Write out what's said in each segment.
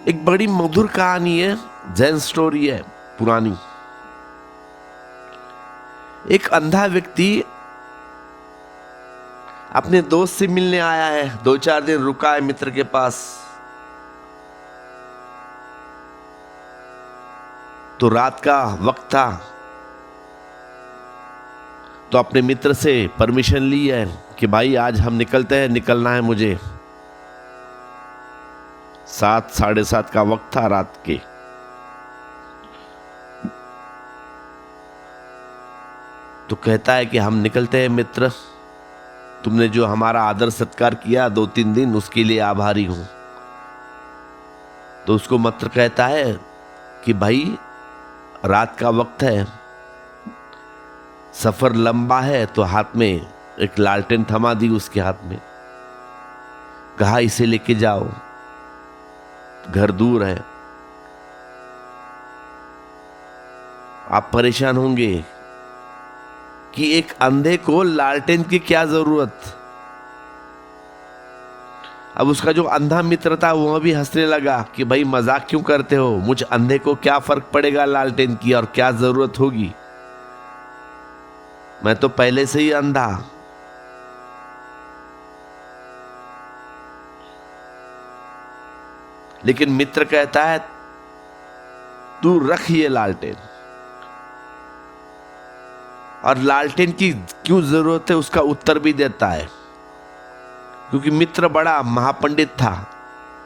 एक बड़ी मधुर कहानी है, जैन स्टोरी है पुरानी। एक अंधा व्यक्ति अपने दोस्त से मिलने आया है, 2-4 दिन रुका है मित्र के पास। तो रात का वक्त था, तो अपने मित्र से परमिशन ली है कि भाई आज हम निकलते हैं, निकलना है मुझे। 7, 7:30 का वक्त था रात के। तो कहता है कि हम निकलते हैं मित्र, तुमने जो हमारा आदर सत्कार किया 2-3 दिन, उसके लिए आभारी हूं। तो उसको मित्र कहता है कि भाई रात का वक्त है, सफर लंबा है, तो हाथ में एक लालटेन थमा दी उसके हाथ में, कहा इसे लेके जाओ, घर दूर है, आप परेशान होंगे कि एक अंधे को लालटेन की क्या जरूरत। अब उसका जो अंधा मित्र था वह भी हंसने लगा कि भाई मजाक क्यों करते हो, मुझ अंधे को क्या फर्क पड़ेगा लालटेन की, और क्या जरूरत होगी, मैं तो पहले से ही अंधा। लेकिन मित्र कहता है तू रख ये लालटेन, और लालटेन की क्यों जरूरत है उसका उत्तर भी देता है, क्योंकि मित्र बड़ा महापंडित था।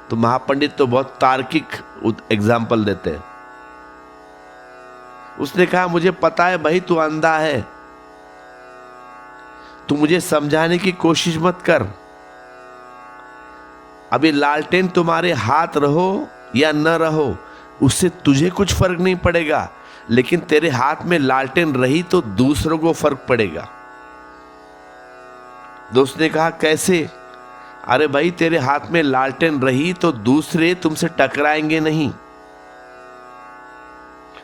तो महापंडित तो बहुत तार्किक एग्जाम्पल देते हैं। उसने कहा मुझे पता है भाई तू अंधा है, तू मुझे समझाने की कोशिश मत कर। अभी लालटेन तुम्हारे हाथ रहो या न रहो उससे तुझे कुछ फर्क नहीं पड़ेगा, लेकिन तेरे हाथ में लालटेन रही तो दूसरों को फर्क पड़ेगा। दोस्त ने कहा कैसे? अरे भाई तेरे हाथ में लालटेन रही तो दूसरे तुमसे टकराएंगे नहीं,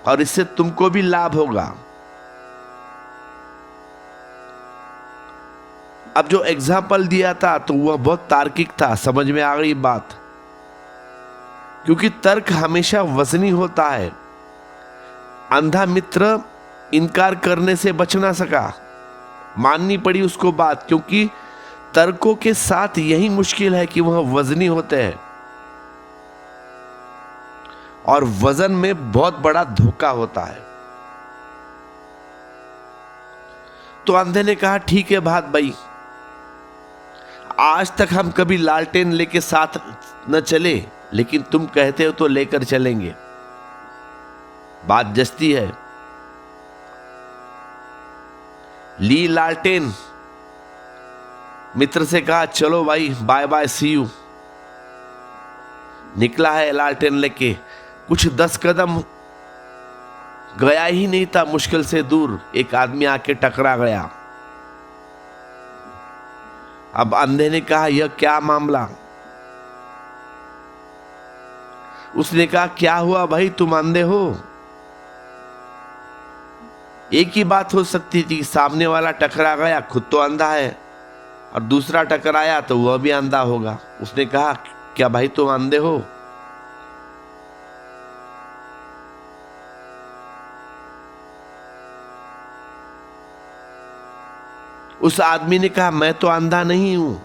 और इससे तुमको भी लाभ होगा। अब जो एग्जाम्पल दिया था तो वह बहुत तार्किक था, समझ में आ गई बात, क्योंकि तर्क हमेशा वजनी होता है। अंधा मित्र इनकार करने से बच ना सका, माननी पड़ी उसको बात, क्योंकि तर्कों के साथ यही मुश्किल है कि वह वजनी होते हैं, और वजन में बहुत बड़ा धोखा होता है। तो अंधे ने कहा ठीक है बात भाई, आज तक हम कभी लालटेन लेके साथ न चले, लेकिन तुम कहते हो तो लेकर चलेंगे, बात जस्ती है। ली लालटेन, मित्र से कहा चलो भाई बाय बाय सी यू। निकला है लालटेन लेके, कुछ 10 कदम गया ही नहीं था, मुश्किल से दूर एक आदमी आके टकरा गया। अब अंधे ने कहा यह क्या मामला? उसने कहा क्या हुआ भाई, तुम अंधे हो? एक ही बात हो सकती थी, सामने वाला टकरा गया, खुद तो अंधा है, और दूसरा टकराया तो वह भी अंधा होगा। उसने कहा क्या भाई तुम अंधे हो? उस आदमी ने कहा मैं तो अंधा नहीं हूं,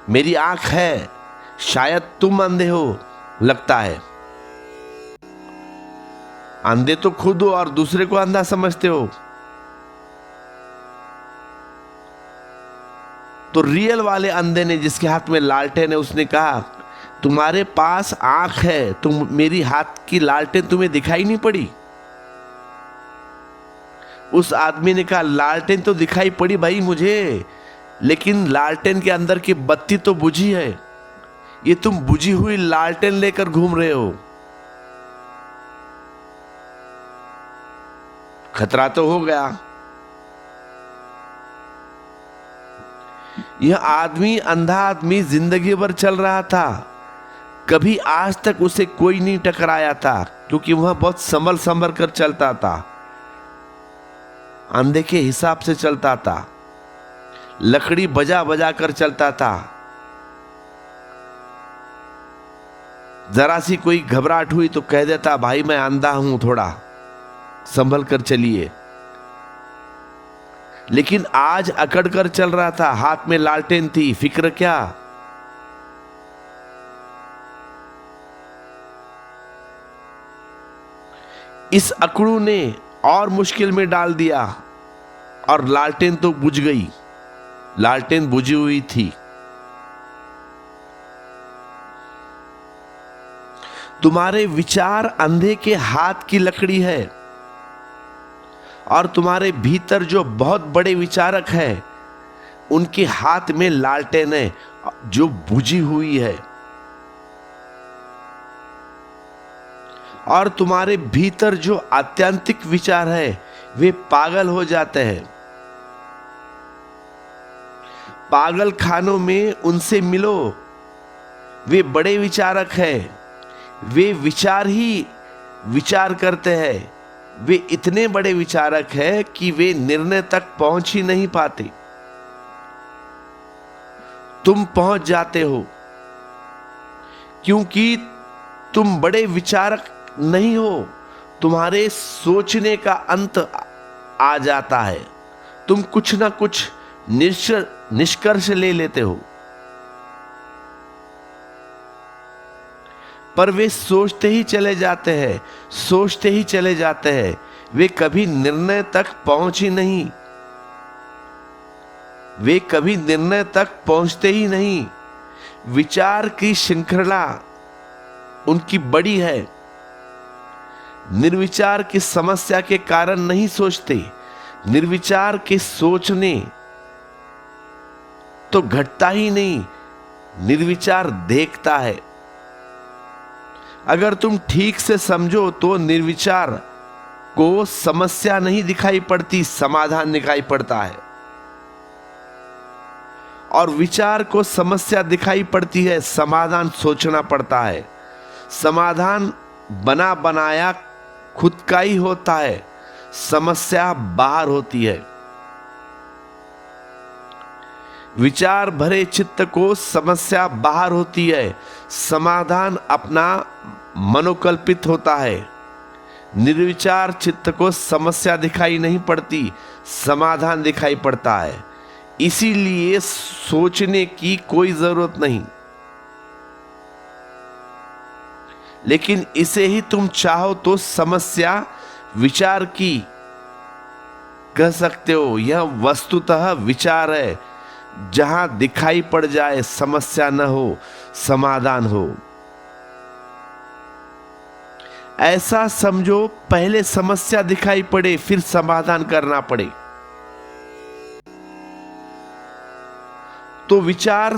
मेरी आंख है, शायद तुम अंधे हो लगता है। अंधे तो खुद हो और दूसरे को अंधा समझते हो। तो रियल वाले अंधे ने, जिसके हाथ में लालटेन है, उसने कहा तुम्हारे पास आंख है, तुम मेरी हाथ की लालटेन तुम्हें दिखाई नहीं पड़ी? उस आदमी ने कहा लालटेन तो दिखाई पड़ी भाई मुझे, लेकिन लालटेन के अंदर की बत्ती तो बुझी है, ये तुम बुझी हुई लालटेन लेकर घूम रहे हो, खतरा तो हो गया। यह आदमी, अंधा आदमी, जिंदगी भर चल रहा था, कभी आज तक उसे कोई नहीं टकराया था, क्योंकि वह बहुत संभल संभल कर चलता था, अंधे के हिसाब से चलता था। लकड़ी बजा बजा कर चलता था। जरा सी कोई घबराहट हुई तो कह देता, भाई मैं अंधा हूं, थोड़ा संभल कर चलिए। लेकिन आज अकड़ कर चल रहा था, हाथ में लालटेन थी, फिक्र क्या। इस अकड़ू ने और मुश्किल में डाल दिया और लालटेन तो बुझ गई। लालटेन बुझी हुई थी। तुम्हारे विचार अंधे के हाथ की लकड़ी है और तुम्हारे भीतर जो बहुत बड़े विचारक हैं उनके हाथ में लालटेन है जो बुझी हुई है। और तुम्हारे भीतर जो आत्यंतिक विचार है वे पागल हो जाते हैं। पागल खानों में उनसे मिलो, वे बड़े विचारक हैं। वे विचार ही विचार करते हैं। वे इतने बड़े विचारक हैं कि वे निर्णय तक पहुंच ही नहीं पाते। तुम पहुंच जाते हो क्योंकि तुम बड़े विचारक नहीं हो। तुम्हारे सोचने का अंत आ जाता है। तुम कुछ ना कुछ निष्कर्ष ले लेते हो, पर वे सोचते ही चले जाते हैं, सोचते ही चले जाते हैं। वे कभी निर्णय तक पहुंचे नहीं। वे कभी निर्णय तक पहुंचते ही नहीं। विचार की श्रृंखला उनकी बड़ी है। निर्विचार की समस्या के कारण नहीं सोचते। निर्विचार के सोचने तो घटता ही नहीं, निर्विचार देखता है। अगर तुम ठीक से समझो तो निर्विचार को समस्या नहीं दिखाई पड़ती, समाधान दिखाई पड़ता है। और विचार को समस्या दिखाई पड़ती है, समाधान सोचना पड़ता है। समाधान बना बनाया खुद का ही होता है, समस्या बाहर होती है। विचार भरे चित्त को समस्या बाहर होती है, समाधान अपना मनोकल्पित होता है। निर्विचार चित्त को समस्या दिखाई नहीं पड़ती, समाधान दिखाई पड़ता है। इसीलिए सोचने की कोई जरूरत नहीं। लेकिन इसे ही तुम चाहो तो समस्या विचार की कह सकते हो। यह वस्तुतः विचार है, जहां दिखाई पड़ जाए समस्या न हो, समाधान हो। ऐसा समझो, पहले समस्या दिखाई पड़े फिर समाधान करना पड़े। तो विचार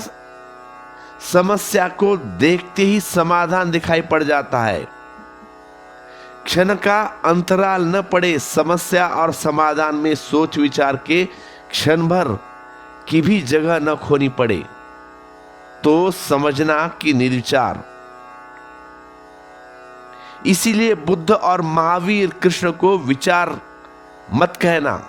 समस्या को देखते ही समाधान दिखाई पड़ जाता है। क्षण का अंतराल न पड़े, समस्या और समाधान में सोच विचार के क्षण भर की भी जगह न खोनी पड़े, तो समझना कि निर्विचार। इसीलिए बुद्ध और महावीर कृष्ण को विचार मत कहना।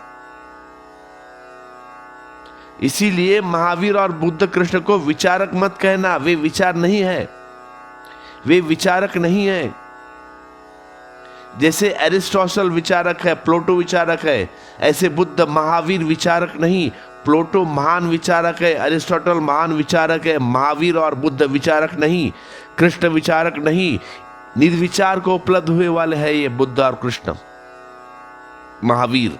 इसीलिए महावीर और बुद्ध कृष्ण को विचारक मत कहना। वे विचार नहीं है, वे विचारक नहीं है। जैसे एरिस्टोटल विचारक है, प्लेटो विचारक है, ऐसे बुद्ध महावीर विचारक नहीं। प्लेटो महान विचारक है, एरिस्टोटल महान विचारक है, महावीर और बुद्ध विचारक नहीं, कृष्ण विचारक नहीं। निर्विचार को उपलब्ध हुए वाले हैं ये बुद्ध और कृष्ण, महावीर।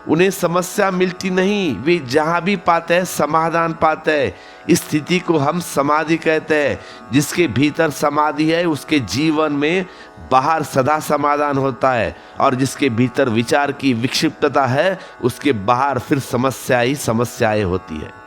उन्हें समस्या मिलती नहीं, वे जहां भी पाते हैं समाधान पाते हैं। इस स्थिति को हम समाधि कहते हैं। जिसके भीतर समाधि है उसके जीवन में बाहर सदा समाधान होता है, और जिसके भीतर विचार की विक्षिप्तता है उसके बाहर फिर समस्या ही समस्याएं होती है।